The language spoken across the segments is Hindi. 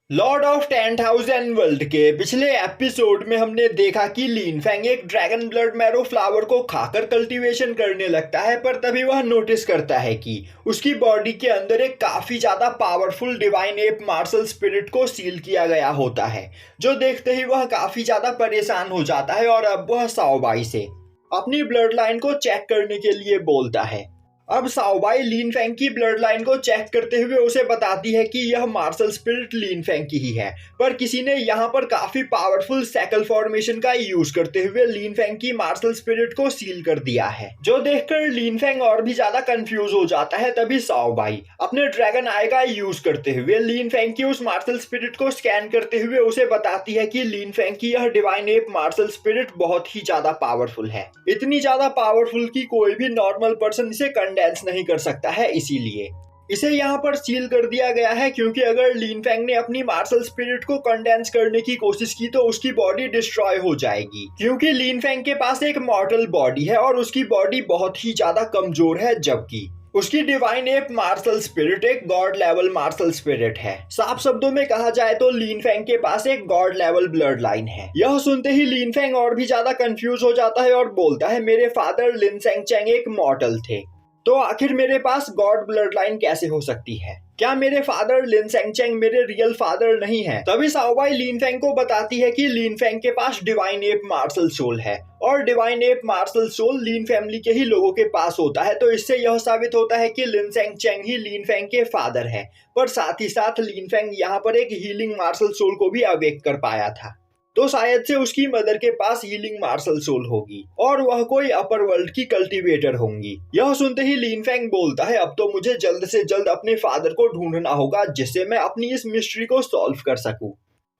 लॉर्ड ऑफ 10,000 वर्ल्ड के पिछले एपिसोड में हमने देखा कि लिन फेंग एक ड्रैगन ब्लड मैरो फ्लावर को खाकर कल्टीवेशन करने लगता है, पर तभी वह नोटिस करता है कि उसकी बॉडी के अंदर एक काफी ज्यादा powerful divine ape martial spirit को सील किया गया होता है। जो देखते ही वह काफी ज्यादा परेशान हो जाता है और अब वह साओबाई से अपनी ब्लड लाइन को चेक करने के लिए बोलता है। अब साओबाई लिन फेंग की ब्लड लाइन को चेक करते हुए उसे बताती है कि यह मार्शल स्पिरिट लिन फेंग की ही है, पर किसी ने यहाँ पर काफी पावरफुल सैकल फॉर्मेशन का यूज करते हुए लिन फेंग की मार्शल स्पिरिट को सील कर दिया है। जो देखकर लिन फेंग और भी ज्यादा कंफ्यूज हो जाता है। तभी साओबाई अपने ड्रैगन आई का यूज करते हुए लिन फेंग की उस मार्शल स्पिरिट को स्कैन करते हुए उसे बताती है कि लिन फेंग की यह डिवाइन एप मार्शल स्पिरिट बहुत ही ज्यादा पावरफुल है, इतनी ज्यादा पावरफुल कि कोई भी नॉर्मल पर्सन इसे डांस नहीं कर सकता है। इसीलिए इसे यहाँ पर सील कर दिया गया है, क्योंकि अगर लिन फेंग ने अपनी मार्शल स्पिरिट को कंडेंस करने की कोशिश की तो उसकी बॉडी डिस्ट्रॉय हो जाएगी, क्योंकि लिन फेंग के पास एक मॉर्टल बॉडी है और उसकी बॉडी बहुत ही ज्यादा कमजोर है, जबकि उसकी डिवाइन एप मार्शल स्पिरिट एक गॉड लेवल मार्शल स्पिरिट है। साफ शब्दों में कहा जाए तो लिन फेंग के पास एक गॉड लेवल ब्लड लाइन है। यह सुनते ही लिन फेंग और भी ज्यादा कंफ्यूज हो जाता है और बोलता है, मेरे फादर लिन सेंग चेंग एक मॉर्टल थे, तो आखिर मेरे पास गॉड ब्लड लाइन कैसे हो सकती है? क्या मेरे फादर लिन सेंग चेंग मेरे रियल फादर नहीं है? तभी साओबाई लिन फेंग को बताती है कि लिन फेंग के पास डिवाइन एप मार्शल सोल है और डिवाइन एप मार्शल सोल लिन फैमिली के ही लोगों के पास होता है, तो इससे यह साबित होता है कि लिन सेंग चेंग ही लिन फेंग के फादर है। पर साथ ही साथ लिन फेंग यहाँ पर एक हीलिंग मार्शल सोल को भी अवेक कर पाया था, तो शायद से उसकी मदर के पास हीलिंग मार्शल सोल होगी और वह कोई अपर वर्ल्ड की कल्टीवेटर होंगी। यह सुनते ही लिन फेंग बोलता है, अब तो मुझे जल्द से जल्द अपने फादर को ढूंढना होगा जिससे मैं अपनी इस मिस्ट्री को सॉल्व कर सकूं।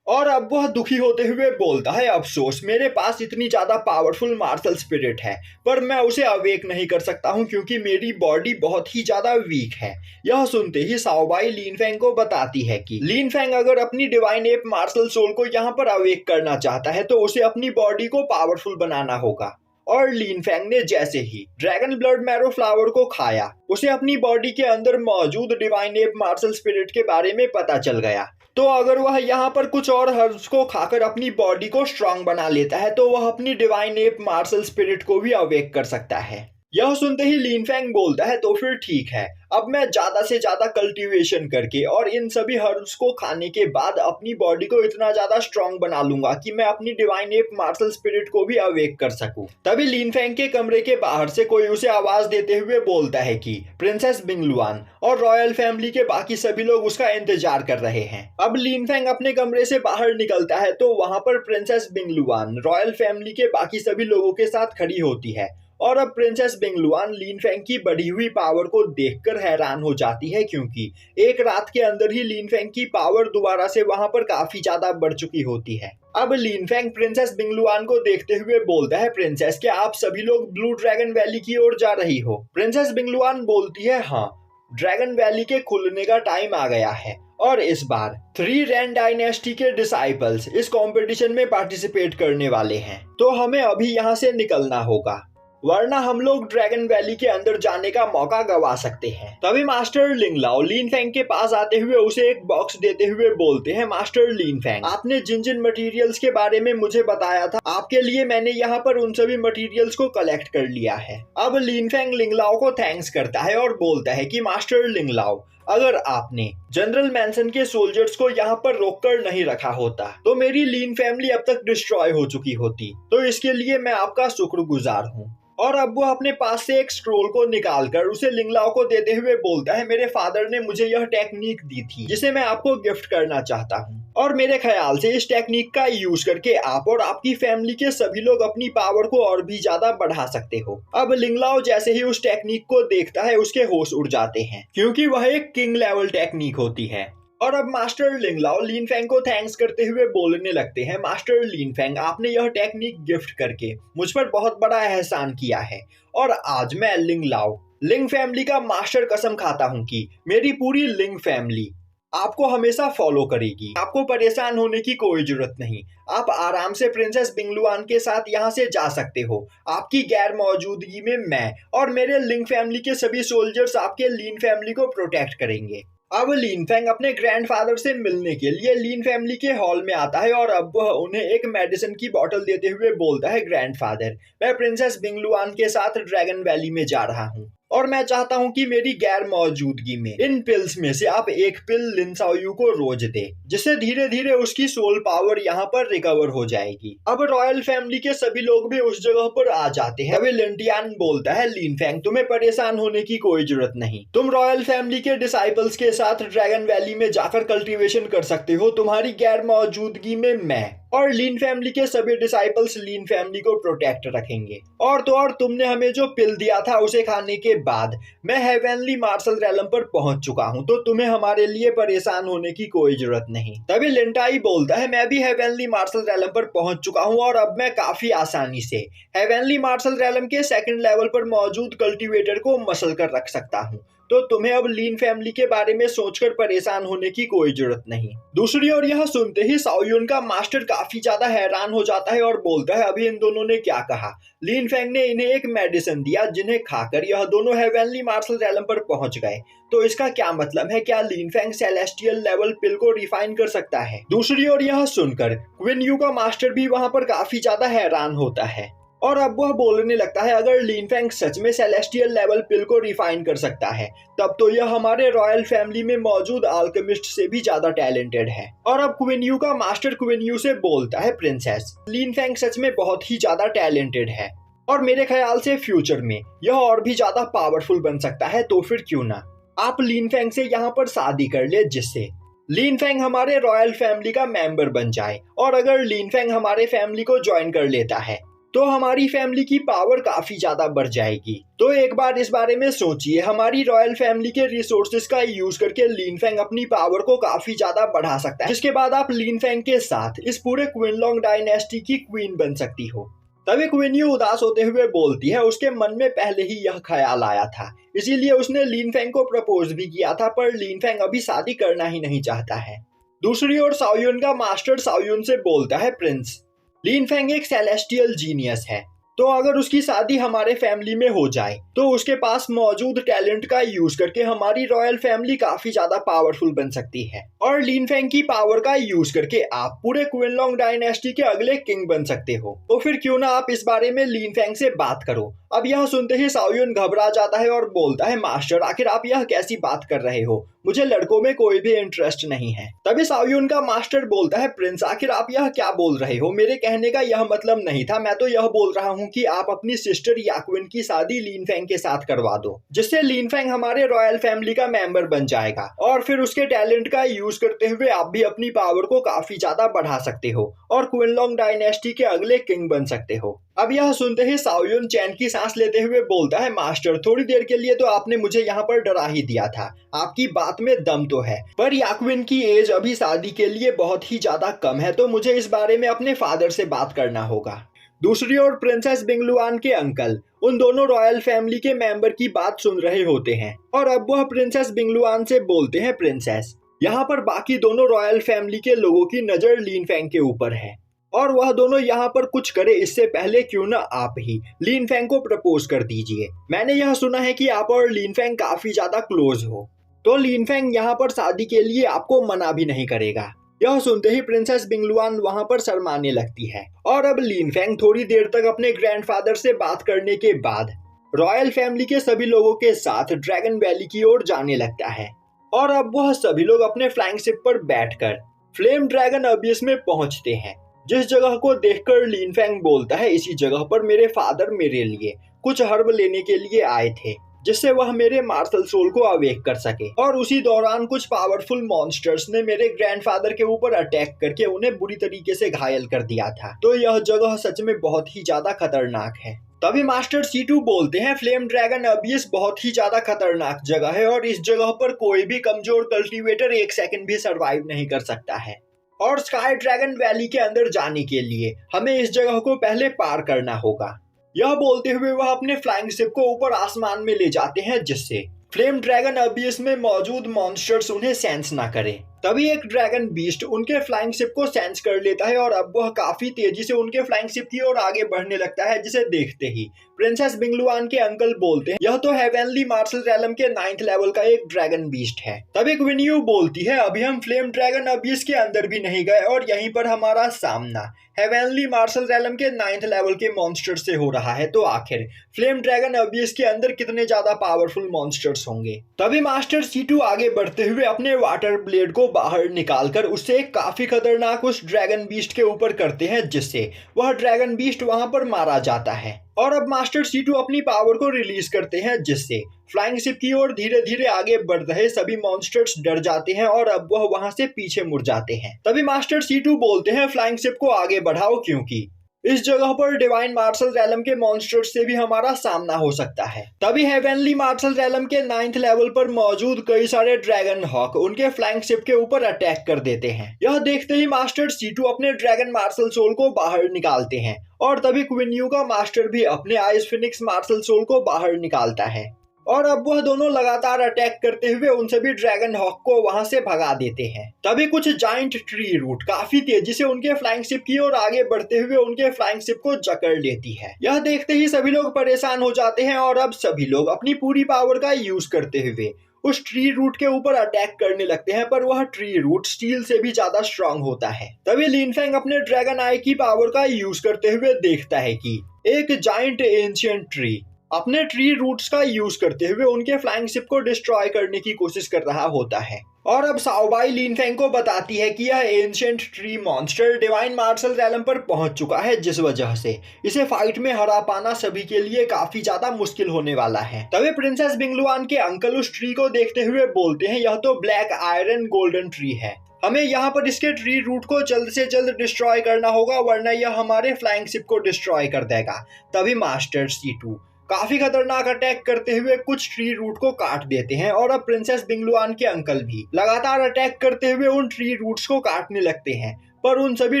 और अब वह दुखी होते हुए बोलता है, अफसोस मेरे पास इतनी ज्यादा पावरफुल मार्शल स्पिरिट है, पर मैं उसे अवेक नहीं कर सकता हूं क्योंकि मेरी बॉडी बहुत ही ज्यादा वीक है। यह सुनते ही साओबाई लिन फेंग को बताती है कि लिन फेंग अगर अपनी डिवाइन एप मार्शल सोल को यहाँ पर अवेक करना चाहता है तो उसे अपनी बॉडी को पावरफुल बनाना होगा। और लिन फेंग ने जैसे ही ड्रैगन ब्लड मैरो फ्लावर को खाया, उसे अपनी बॉडी के अंदर मौजूद डिवाइन एप मार्शल स्पिरिट के बारे में पता चल गया। तो अगर वह यहाँ पर कुछ और हर्ब्स को खाकर अपनी बॉडी को स्ट्रांग बना लेता है तो वह अपनी डिवाइन एप मार्शल स्पिरिट को भी अवेक कर सकता है। यह सुनते ही लिन फेंग बोलता है, तो फिर ठीक है, अब मैं ज्यादा से ज्यादा कल्टीवेशन करके और इन सभी हर्ब्स को खाने के बाद अपनी बॉडी को इतना ज्यादा स्ट्रांग बना लूंगा कि मैं अपनी डिवाइन एप मार्शल स्पिरिट को भी अवेक कर सकूं। तभी लिन फेंग के कमरे के बाहर से कोई उसे आवाज देते हुए बोलता है कि प्रिंसेस बिंगलुआन और रॉयल फैमिली के बाकी सभी लोग उसका इंतजार कर रहे हैं। अब लिन फेंग अपने कमरे से बाहर निकलता है तो वहां पर प्रिंसेस बिंगलुआन रॉयल फैमिली के बाकी सभी लोगों के साथ खड़ी होती है और अब प्रिंसेस बिंगलुआन लिन फेंग की बढ़ी हुई पावर को देखकर हैरान हो जाती है, क्योंकि एक रात के अंदर ही लिन फेंग की पावर दोबारा से वहां पर काफी ज्यादा बढ़ चुकी होती है। अब लिन फेंग प्रिंसेस बिंगलुआन को देखते हुए बोलता है, प्रिंसेस क्या आप सभी लोग ब्लू ड्रैगन वैली की ओर जा रही हो? प्रिंसेस बिंगलुआन बोलती है, हाँ, ड्रैगन वैली के खुलने का टाइम आ गया है और इस बार 3 रैन डायनेस्टी के डिसाइपल्स इस कंपटीशन में पार्टिसिपेट करने वाले हैं, तो हमें अभी यहाँ से निकलना होगा, वरना हम लोग ड्रैगन वैली के अंदर जाने का मौका गवा सकते हैं। तभी मास्टर लिंगलाओ लिन फेंग के पास आते हुए उसे एक बॉक्स देते हुए बोलते हैं, मास्टर लिन फेंग, आपने जिन जिन मटेरियल्स के बारे में मुझे बताया था, आपके लिए मैंने यहाँ पर उन सभी मटेरियल्स को कलेक्ट कर लिया है। अब लिन फेंग लिंगलाओ को थैंक्स करता है और बोलता है कि मास्टर लिंगलाओ, अगर आपने जनरल मैंसन के सोल्जर्स को यहाँ पर रोककर नहीं रखा होता तो मेरी लिन फैमिली अब तक डिस्ट्रॉय हो चुकी होती, तो इसके लिए मैं आपका शुक्रगुजार हूँ। और अब वो अपने पास से एक स्क्रोल को निकालकर उसे लिंगलाओ को देते हुए बोलता है, मेरे फादर ने मुझे यह टेक्निक दी थी जिसे मैं आपको गिफ्ट करना चाहता हूँ, और मेरे ख्याल से इस टेक्निक का यूज करके आप और आपकी फैमिली के सभी लोग अपनी पावर को और भी ज्यादा बढ़ा सकते हो। अब लिंगलाओ जैसे ही उस टेक्निक को देखता है उसके होश उड़ जाते हैं, क्योंकि वह एक किंग लेवल टेक्निक होती है। और अब मास्टर लिंगलाओ लिन फेंग को थैंक्स करते हुए बोलने लगते हैं, मास्टर लिन फेंग, आपने यह टेक्निक गिफ्ट करके मुझ पर बहुत बड़ा एहसान किया है और आज मैं लिंगलाओ लिंग फैमिली का मास्टर कसम खाता हूँ कि मेरी पूरी लिंग फैमिली आपको हमेशा फॉलो करेगी। आपको परेशान होने की कोई जरूरत नहीं, आप आराम से प्रिंसेस बिंगलुआन के साथ यहाँ से जा सकते हो। आपकी गैर मौजूदगी में मैं और मेरे लिंग फैमिली के सभी सोल्जर्स आपके लिन फैमिली को प्रोटेक्ट करेंगे। अब लिनफेंग अपने ग्रैंडफादर से मिलने के लिए लिन फैमिली के हॉल में आता है और अब वह उन्हें एक मेडिसिन की बोतल देते हुए बोलता है, ग्रैंडफादर, मैं प्रिंसेस बिंगलुआन के साथ ड्रैगन वैली में जा रहा हूँ और मैं चाहता हूँ कि मेरी गैर मौजूदगी में इन पिल्स में से आप एक पिल लिन शाओयू को रोज दे, जिससे धीरे धीरे उसकी सोल पावर यहाँ पर रिकवर हो जाएगी। अब रॉयल फैमिली के सभी लोग भी उस जगह पर आ जाते हैं। तभी लिनटियान बोलता है, लिनफेंग, तुम्हें परेशान होने की कोई जरूरत नहीं, तुम रॉयल फैमिली के डिसाइपल्स के साथ ड्रैगन वैली में जाकर कल्टीवेशन कर सकते हो, तुम्हारी गैर मौजूदगी में मैं और लीन फैमिली के सभी डिसाइपल्स लीन फैमिली को प्रोटेक्ट रखेंगे। और तो और तुमने हमें जो पिल दिया था उसे खाने के बाद मैं हेवनली मार्शल रैलम पर पहुंच चुका हूं, तो तुम्हें हमारे लिए परेशान होने की कोई जरूरत नहीं। तभी लिंटाई बोलता है, मैं भी हेवनली मार्शल रैलम पर पहुंच चुका हूं और अब मैं काफी आसानी से हेवनली मार्शल रैलम के सेकंड लेवल पर मौजूद कल्टीवेटर को मसल कर रख सकता हूं, तो तुम्हें अब लीन फैमिली के बारे में सोचकर परेशान होने की कोई जरूरत नहीं। दूसरी ओर यह सुनते ही शाओयुन का मास्टर काफी ज्यादा हैरान हो जाता है और बोलता है, अभी इन दोनों ने क्या कहा? लीन फैंग ने इन्हें एक मेडिसिन दिया जिन्हें खाकर यह दोनों हेवनली मार्शल रैलम पर पहुंच गए, तो इसका क्या मतलब है? क्या लीन फैंग सेलेस्टियल लेवल पिल को रिफाइन कर सकता है? दूसरी ओर यह सुनकर क्विन यू का मास्टर भी वहां पर काफी ज्यादा हैरान होता है और अब वह बोलने लगता है, अगर लीन फैंग सच में सेलेस्टियल लेवल पिल को रिफाइन कर सकता है तब तो यह हमारे रॉयल फैमिली में मौजूद अल्केमिस्ट से भी ज्यादा टैलेंटेड है। और अब क्विन यू का मास्टर क्विन यू से बोलता है, प्रिंसेस, लीन फैंग सच में बहुत ही ज्यादा टैलेंटेड है और मेरे ख्याल से फ्यूचर में यह और भी ज्यादा पावरफुल बन सकता है, तो फिर क्यों ना आप लीन फैंग से यहाँ पर शादी कर ले, जिससे लीन फैंग हमारे रॉयल फैमिली का मेंबर बन जाए। और अगर लीन फैंग हमारे फैमिली को ज्वाइन कर लेता है तो हमारी फैमिली की पावर काफी ज्यादा बढ़ जाएगी। तो एक बार इस बारे में सोचिए, हमारी रॉयल फैमिली के रिसोर्सेज का यूज करके लीन फैंग अपनी पावर को काफी ज्यादा बढ़ा सकता है, जिसके बाद आप लीन फैंग के साथ इस पूरे क्विनलॉन्ग डायनेस्टी की क्वीन बन सकती हो। तभी क्वीन यू उदास होते हुए बोलती है, उसके मन में पहले ही यह ख्याल आया था, इसीलिए उसने लीन फैंग को प्रपोज भी किया था, पर लीन फैंग अभी शादी करना ही नहीं चाहता है। दूसरी ओर शाओयुन का मास्टर शाओयुन से बोलता है, प्रिंस, लीन फैंग एक सेलेस्टियल जीनियस है, तो अगर उसकी शादी हमारे फैमिली में हो जाए तो उसके पास मौजूद टैलेंट का यूज करके हमारी रॉयल फैमिली काफी ज्यादा पावरफुल बन सकती है और लीन फैंग की पावर का यूज करके आप पूरे क्विनलॉन्ग डायनेस्टी के अगले किंग बन सकते हो, तो फिर क्यों ना आप इस बारे में लीन फैंग से बात करो। अब यह सुनते ही शाओयुन घबरा जाता है और बोलता है, मास्टर, आखिर आप यह कैसी बात कर रहे हो? मुझे लड़कों में कोई भी इंटरेस्ट नहीं है। तभी शाओयुन का मास्टर बोलता है, प्रिंस, आखिर आप यह क्या बोल रहे हो? मेरे कहने का यह मतलब नहीं था, मैं तो यह बोल रहा हूँ कि आप अपनी सिस्टर याक्विन की शादी लीन फैंग के साथ करवा दो, जिससे लीन फैंग हमारे रॉयल फैमिली का मेंबर बन जाएगा और फिर उसके टैलेंट का यूज करते हुए आप भी अपनी पावर को काफी ज्यादा बढ़ा सकते हो और क्विनलॉन्ग डायनेस्टी के अगले किंग बन सकते हो। अब यह सुनते ही शाओयुन चैन की सांस लेते हुए बोलता है, मास्टर, थोड़ी देर के लिए तो आपने मुझे यहाँ पर डरा ही दिया था, आपकी बात में दम तो है, पर याक्विन की एज अभी शादी के लिए बहुत ही ज्यादा कम है, तो मुझे इस बारे में अपने फादर से बात करना होगा। दूसरी ओर प्रिंसेस बिंगलुआन के अंकल उन दोनों रॉयल फैमिली के मेंबर की बात सुन रहे होते हैं और अब वह प्रिंसेस बिंगलुआन से बोलते हैं, प्रिंसेस, यहाँ पर बाकी दोनों रॉयल फैमिली के लोगों की नजर लीन फैंग के ऊपर है और वह दोनों यहाँ पर कुछ करे इससे पहले क्यों ना आप ही लीन फैंग को प्रपोज कर दीजिए। मैंने यह सुना है कि आप और लीन फैंग काफी ज्यादा क्लोज हो, तो लीन फैंग यहाँ पर शादी के लिए आपको मना भी नहीं करेगा। यह सुनते ही प्रिंसेस बिंगलुआन वहां पर शर्माने लगती है और अब लीन फैंग थोड़ी देर तक अपने ग्रैंडफादर से बात करने के बाद रॉयल फैमिली के सभी लोगों के साथ ड्रैगन वैली की ओर जाने लगता है और अब वह सभी लोग अपने फ्लाइंग शिप पर बैठकर फ्लेम ड्रैगन अबियस में पहुंचते हैं, जिस जगह को देखकर लीन फैंग बोलता है, इसी जगह पर मेरे फादर मेरे लिए कुछ हर्ब लेने के लिए आए थे, जिससे वह मेरे मार्शल सोल को अवेक कर सके। और उसी दौरान कुछ पावरफुल मॉन्स्टर्स ने मेरे ग्रैंडफादर के ऊपर अटैक करके उन्हें बुरी तरीके से घायल कर दिया था, तो यह जगह सच में बहुत ही ज्यादा खतरनाक है। तभी मास्टर C2 बोलते हैं, फ्लेम ड्रैगन अबियस बहुत ही ज्यादा खतरनाक जगह है और इस जगह पर कोई भी कमजोर कल्टीवेटर एक सेकंड भी सरवाइव नहीं कर सकता है और स्काई ड्रैगन वैली के अंदर जाने के लिए हमें इस जगह को पहले पार करना होगा। यह बोलते हुए वह अपने फ्लाइंग शिप को ऊपर आसमान में ले जाते हैं, जिससे फ्लेम ड्रैगन अबियस में मौजूद मॉन्स्टर्स उन्हें सेंस ना करें। तभी एक ड्रैगन बीस्ट उनके फ्लाइंग शिप को सेंस कर लेता है और अब वह काफी तेजी से उनके फ्लाइंग शिप की ओर आगे बढ़ने लगता है, जिसे देखते ही प्रिंसेस बिंगलुआन के अंकल बोलते हैं, यह तो हेवनली मार्शल रैलम के 9th लेवल का एक ड्रैगन बीस्ट है। तभी क्वीन यू बोलती है, अभी हम फ्लेम ड्रैगन अबीस के अंदर भी नहीं गए और यहीं पर हमारा सामना हेवनली मार्शल रैलम के 9th लेवल के मॉन्स्टर से हो रहा है, तो आखिर फ्लेम ड्रैगन अबीस के अंदर कितने ज्यादा पावरफुल मॉन्स्टर्स होंगे। तभी मास्टर C2 आगे बढ़ते हुए अपने वाटर ब्लेड को बाहर निकालकर उससे एक काफी खतरनाक उस ड्रैगन बीस्ट के ऊपर करते हैं, जिससे वह ड्रैगन बीस्ट वहां पर मारा जाता है। और अब मास्टर C2 अपनी पावर को रिलीज करते हैं, जिससे फ्लाइंग शिप की ओर धीरे धीरे आगे बढ़ रहे सभी मॉन्स्टर्स डर जाते हैं और अब वह वहां से पीछे मुड़ जाते हैं। तभी मास्टर C2 बोलते हैं, फ्लाइंग शिप को आगे बढ़ाओ, क्योंकि इस जगह पर डिवाइन मार्शल रैलम के मॉन्स्टर्स से भी हमारा सामना हो सकता है। तभी हेवनली मार्शल रैलम के 9th लेवल पर मौजूद कई सारे ड्रैगन हॉक उनके फ्लाइंग शिप के ऊपर अटैक कर देते हैं। यह देखते ही मास्टर C2 अपने ड्रैगन मार्शल सोल को बाहर निकालते हैं और तभी क्वीन यू का मास्टर भी अपने आइस फिनिक्स मार्शल सोल को बाहर निकालता है और अब वह दोनों लगातार अटैक करते हुए उन सभी ड्रैगन हॉक को वहां से भगा देते हैं। तभी कुछ जाइंट ट्री रूट काफी तेजी से उनके फ्लाइंग शिप की ओर आगे बढ़ते हुए उनके फ्लाइंग शिप को जकड़ लेती है। यह देखते ही सभी लोग परेशान हो जाते हैं और अब सभी लोग अपनी पूरी पावर का यूज करते हुए उस ट्री रूट के ऊपर अटैक करने लगते हैं, पर वह ट्री रूट स्टील से भी ज्यादा स्ट्रांग होता है। तभी लिनफेंग अपने ड्रैगन आई की पावर का यूज करते हुए देखता है कि एक जाइंट एंशिएंट ट्री अपने ट्री रूट्स का यूज करते हुए उनके फ्लाइंग शिप को डिस्ट्रॉय करने की कोशिश कर रहा होता है। और अब साओबाई लिनफेंग को बताती है कि यह ancient tree monster divine martial realm पर पहुंच चुका है, जिस वजह से इसे फाइट में हरा पाना सभी के लिए काफी ज्यादा मुश्किल होने वाला है। तभी प्रिंसेस बिंगलुआन के अंकल उस ट्री को देखते हुए बोलते हैं, यह तो ब्लैक आयरन गोल्डन ट्री है, हमें यहाँ पर इसके ट्री रूट को जल्द से जल्द डिस्ट्रॉय करना होगा, वरना यह हमारे फ्लाइंग शिप को डिस्ट्रॉय कर देगा। तभी मास्टर C2 काफी खतरनाक अटैक करते हुए कुछ ट्री रूट को काट देते हैं और अब प्रिंसेस बिंगलुआन के अंकल भी लगातार अटैक करते हुए उन ट्री रूट्स को काटने लगते हैं, पर उन सभी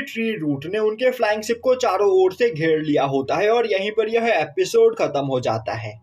ट्री रूट ने उनके फ्लाइंग शिप को चारों ओर से घेर लिया होता है और यहीं पर यह एपिसोड खत्म हो जाता है।